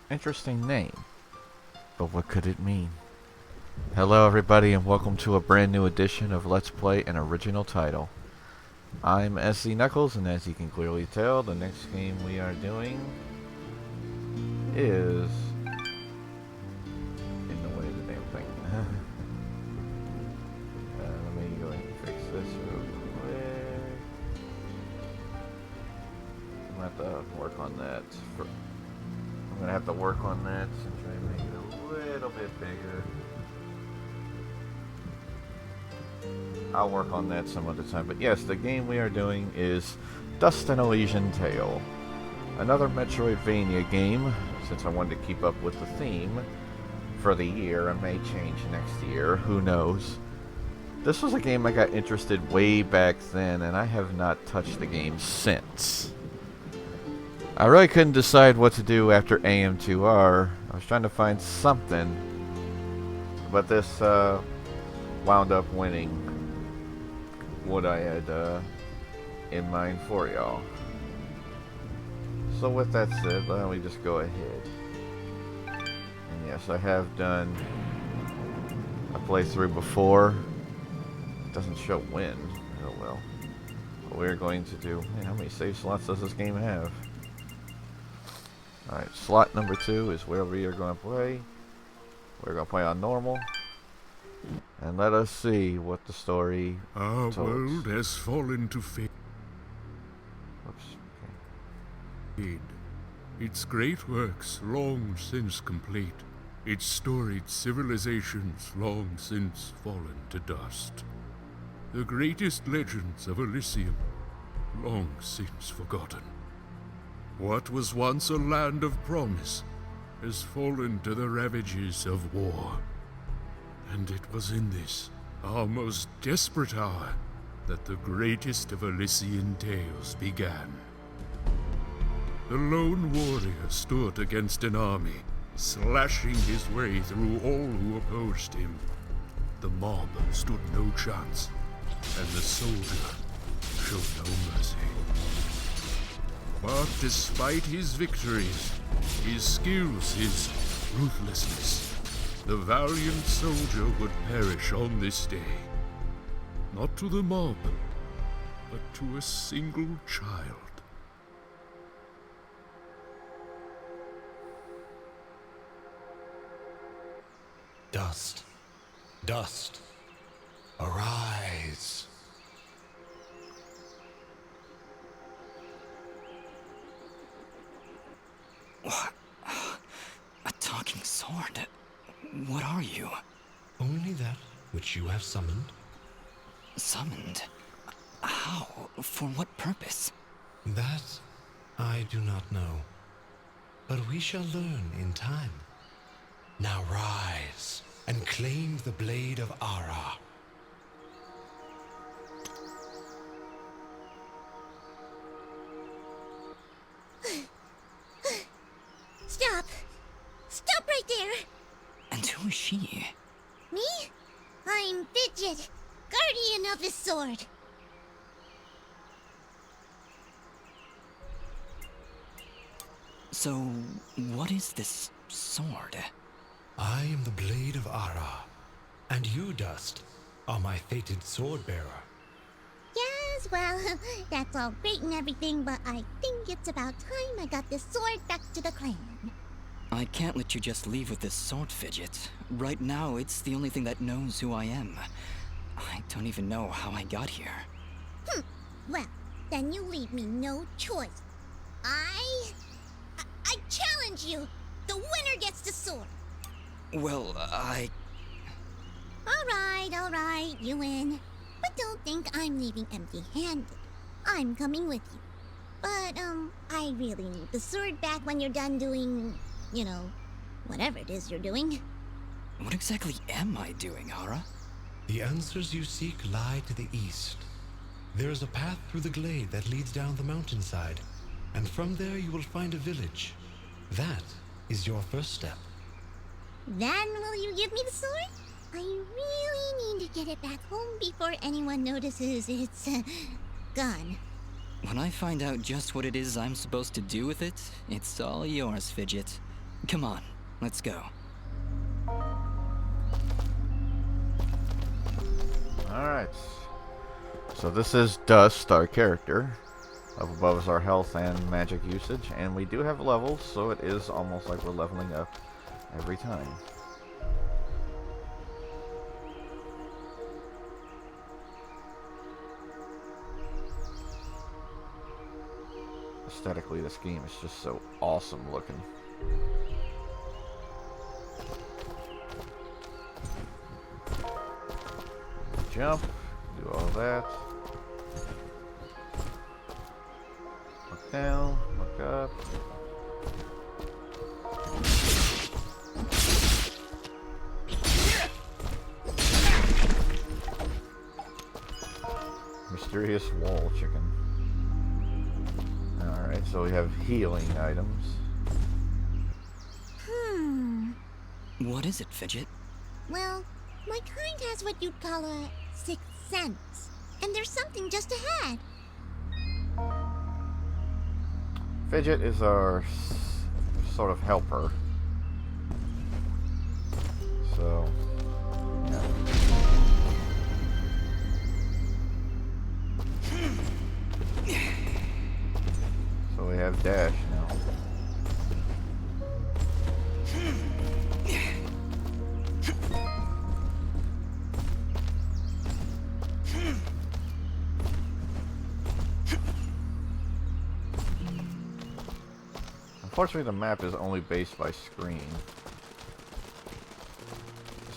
Interesting name, but what could it mean? Hello everybody and welcome to a brand new edition of Let's Play an Original Title. I'm SC Knuckles, and as you can clearly tell, the next game we are doing is in the way of the damn thing. Let me go ahead and fix this real quick. I'm gonna have to work on that. I'm gonna have to work on that and try to make it a little bit bigger. I'll work on that some other time. But yes, the game we are doing is An Elysian Tail. Another metroidvania game, since I wanted to keep up with the theme for the year. It may change next year, who knows. This was a game I got interested way back then, and I have not touched the game since. I really couldn't decide what to do after AM2R. I was trying to find something, but this wound up winning what I had in mind for y'all. So with that said, why don't we just go ahead. And yes, I have done a playthrough before. It doesn't show when. Oh well. What we're going to do. Man, how many save slots does this game have? Alright, slot number 2 is where we are going to play. We're going to play on normal. And let us see what the story Our tells. world has fallen to fade. Oops. Okay. Its great works long since complete. Its storied civilizations long since fallen to dust. The greatest legends of Elysium long since forgotten. What was once a land of promise has fallen to the ravages of war. And it was in this, our most desperate hour, that the greatest of Elysian tales began. The lone warrior stood against an army, slashing his way through all who opposed him. The mob stood no chance, and the soldier showed no mercy. But despite his victories, his skills, his ruthlessness, the valiant soldier would perish on this day. Not to the mob, but to a single child. Dust, dust, arise. What? A talking sword? What are you? Only that which you have summoned. Summoned? How? For what purpose? That I do not know. But we shall learn in time. Now rise and claim the blade of Ara. Stop! Stop right there! And who is she? Me? I'm Fidget, guardian of the sword. So, what is this sword? I am the blade of Ara, and you, Dust, are my fated sword bearer. Yes, well, that's all great and everything, but I think it's about time I got this sword back to the clan. I can't let you just leave with this sword, Fidget. Right now, it's the only thing that knows who I am. I don't even know how I got here. Well, then you leave me no choice. I challenge you! The winner gets the sword! Well, Alright, you win. But don't think I'm leaving empty-handed. I'm coming with you. But, I really need the sword back when you're done doing, Whatever it is you're doing. What exactly am I doing, Ara? The answers you seek lie to the east. There is a path through the glade that leads down the mountainside, and from there you will find a village. That is your first step. Then will you give me the sword? I really need to get it back home before anyone notices it's gone. When I find out just what it is I'm supposed to do with it, it's all yours, Fidget. Come on, let's go. Alright. So this is Dust, our character. Up above is our health and magic usage, and we do have levels, so it is almost like we're leveling up every time. Aesthetically, this game is just so awesome looking. Jump, do all that. Look down, look up. Mysterious wall chicken. Alright, so we have healing items. What is it, Fidget? Well, my kind has what you'd call a sixth sense. And there's something just ahead. Fidget is our sort of helper. So, yeah. So we have dash now. Unfortunately, the map is only based by screen.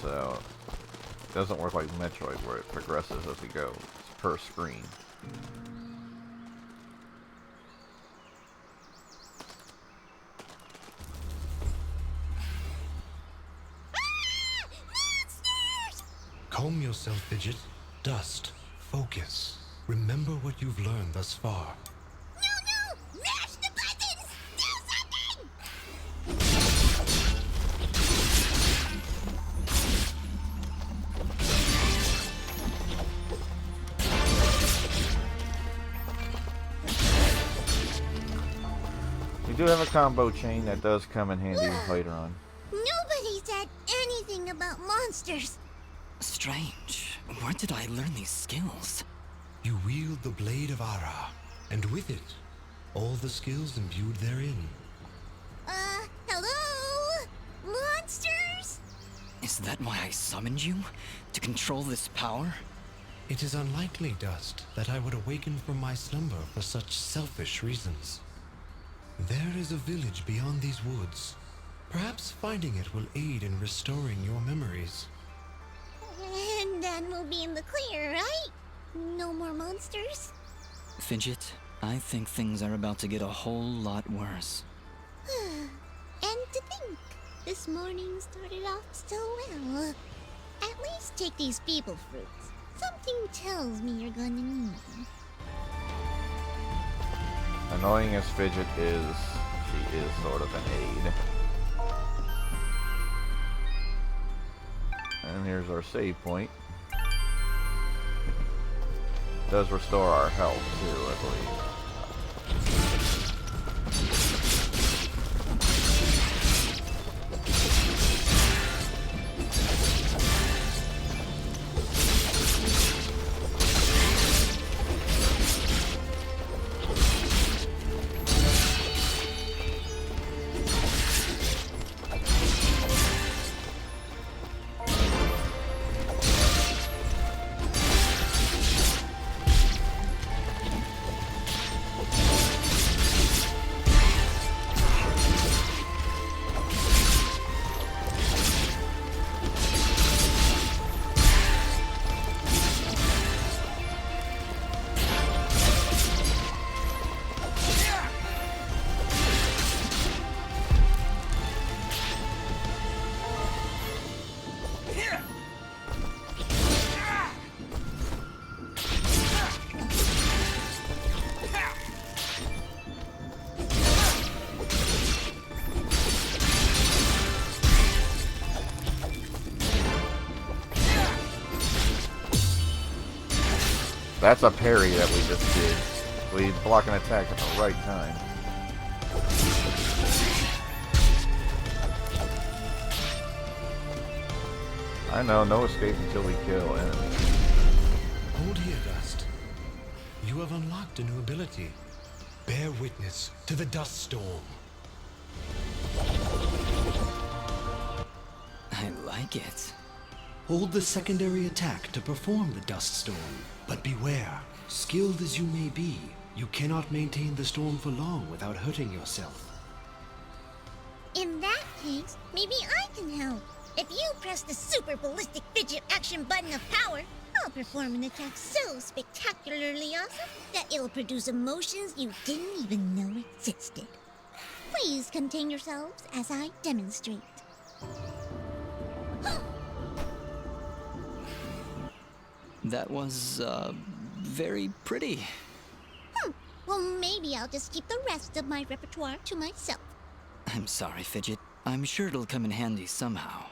So, it doesn't work like Metroid where it progresses as we go. It's per screen. Calm yourself, Fidget. Dust. Focus. Remember what you've learned thus far. No! Mash the buttons! Do something! We do have a combo chain that does come in handy later on. Nobody said anything about monsters. Strange. Where did I learn these skills? You wield the blade of Ara, and with it, all the skills imbued therein. Hello? Monsters? Is that why I summoned you? To control this power? It is unlikely, Dust, that I would awaken from my slumber for such selfish reasons. There is a village beyond these woods. Perhaps finding it will aid in restoring your memories. And then we'll be in the clear, right? No more monsters? Fidget, I think things are about to get a whole lot worse. And to think, this morning started off so well. At least take these people fruits. Something tells me you're gonna need them. Annoying as Fidget is, she is sort of an aid. And here's our save point. Does restore our health too, I believe. That's a parry that we just did. We block an attack at the right time. I know, no escape until we kill enemies. Hold here, Dust. You have unlocked a new ability. Bear witness to the dust storm. I like it. Hold the secondary attack to perform the dust storm. But beware, skilled as you may be, you cannot maintain the storm for long without hurting yourself. In that case, maybe I can help. If you press the super ballistic fidget action button of power, I'll perform an attack so spectacularly awesome that it'll produce emotions you didn't even know existed. Please contain yourselves as I demonstrate. That was, very pretty. Well, maybe I'll just keep the rest of my repertoire to myself. I'm sorry, Fidget. I'm sure it'll come in handy somehow.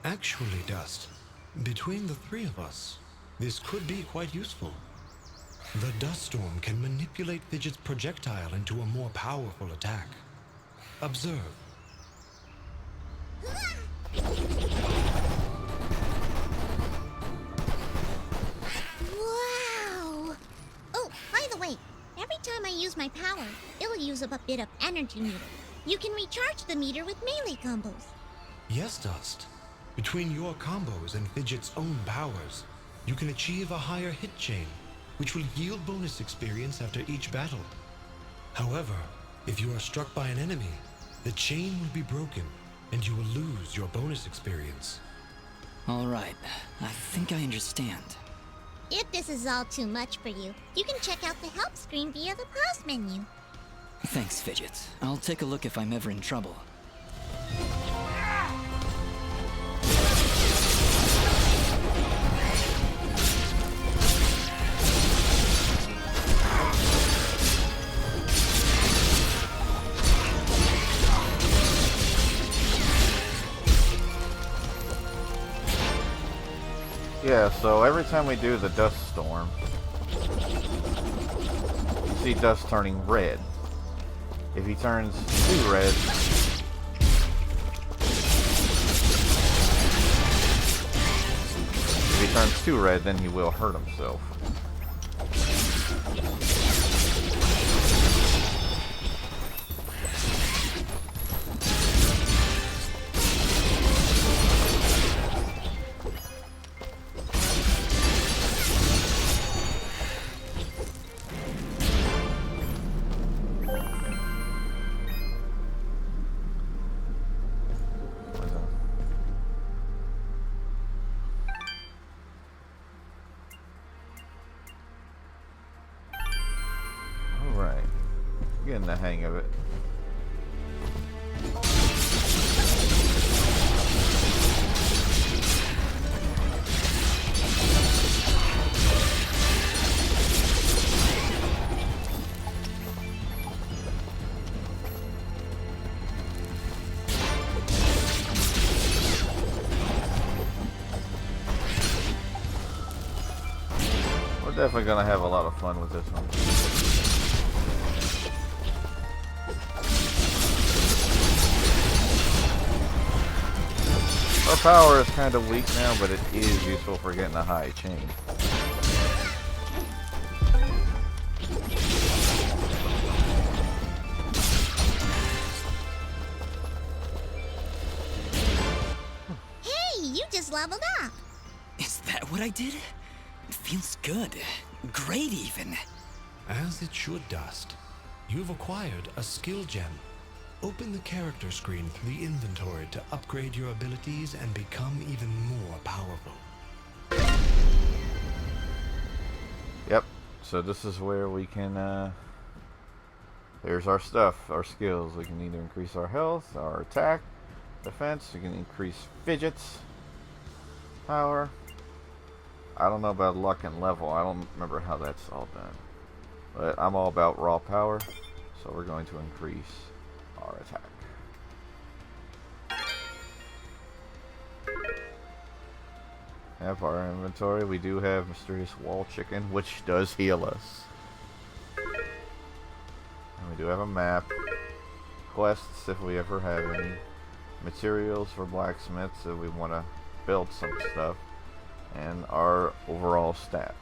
Actually, Dust, between the three of us, this could be quite useful. The dust storm can manipulate Fidget's projectile into a more powerful attack. Observe. Wow! Oh, by the way, every time I use my power, it'll use up a bit of energy meter. You can recharge the meter with melee combos. Yes, Dust. Between your combos and Fidget's own powers, you can achieve a higher hit chain, which will yield bonus experience after each battle. However, if you are struck by an enemy, the chain will be broken, and you will lose your bonus experience. All right, I think I understand. If this is all too much for you, you can check out the help screen via the pause menu. Thanks, Fidget. I'll take a look if I'm ever in trouble. Yeah, so every time we do the dust storm, you see dust turning red. If he turns too red, then he will hurt himself. Alright. Getting the hang of it. We're definitely gonna have a lot of fun with this one. Our power is kind of weak now, but it is useful for getting a high chain. Hey, you just leveled up! Is that what I did? It feels good. Great, even. As it should, Dust. You've acquired a skill gem. Open the character screen through the inventory to upgrade your abilities and become even more powerful. Yep, so this is where we can, there's our stuff, our skills. We can either increase our health, our attack, defense. We can increase Fidget's power. I don't know about luck and level. I don't remember how that's all done. But I'm all about raw power, so we're going to increase our attack. have our inventory. We do have Mysterious Wall Chicken, which does heal us. And we do have a map. Quests, if we ever have any. Materials for blacksmiths, if we want to build some stuff. And our overall stats.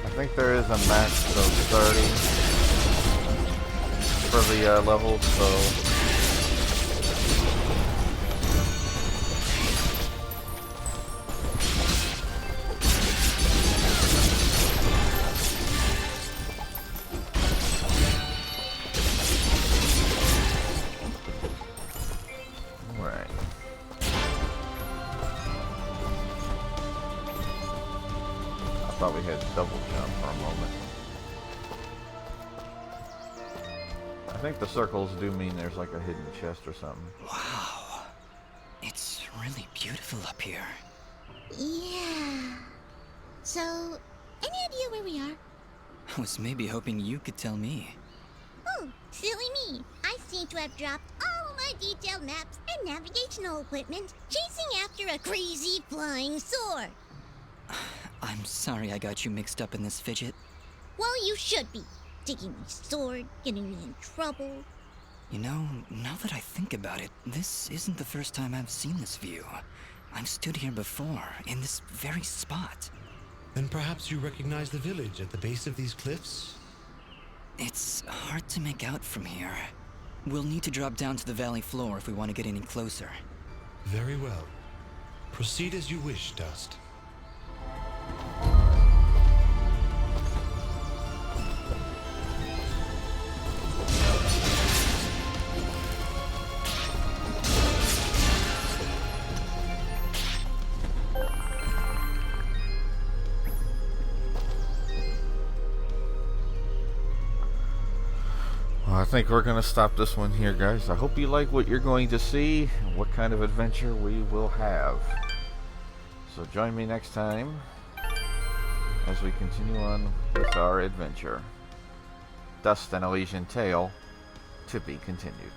I think there is a max of 30 for the levels, so thought we had double jump for a moment. I think the circles do mean there's like a hidden chest or something. Wow. It's really beautiful up here. Yeah. So, any idea where we are? I was maybe hoping you could tell me. Oh, silly me. I seem to have dropped all my detailed maps and navigational equipment chasing after a crazy flying sword. I'm sorry I got you mixed up in this fidget. Well, you should be. Taking my sword, getting me in trouble. You know, now that I think about it, this isn't the first time I've seen this view. I've stood here before, in this very spot. Then perhaps you recognize the village at the base of these cliffs? It's hard to make out from here. We'll need to drop down to the valley floor if we want to get any closer. Very well. Proceed as you wish, Dust. I think we're going to stop this one here, guys. I hope you like what you're going to see and what kind of adventure we will have. So join me next time as we continue on with our adventure. Dust, An Elysian Tail, to be continued.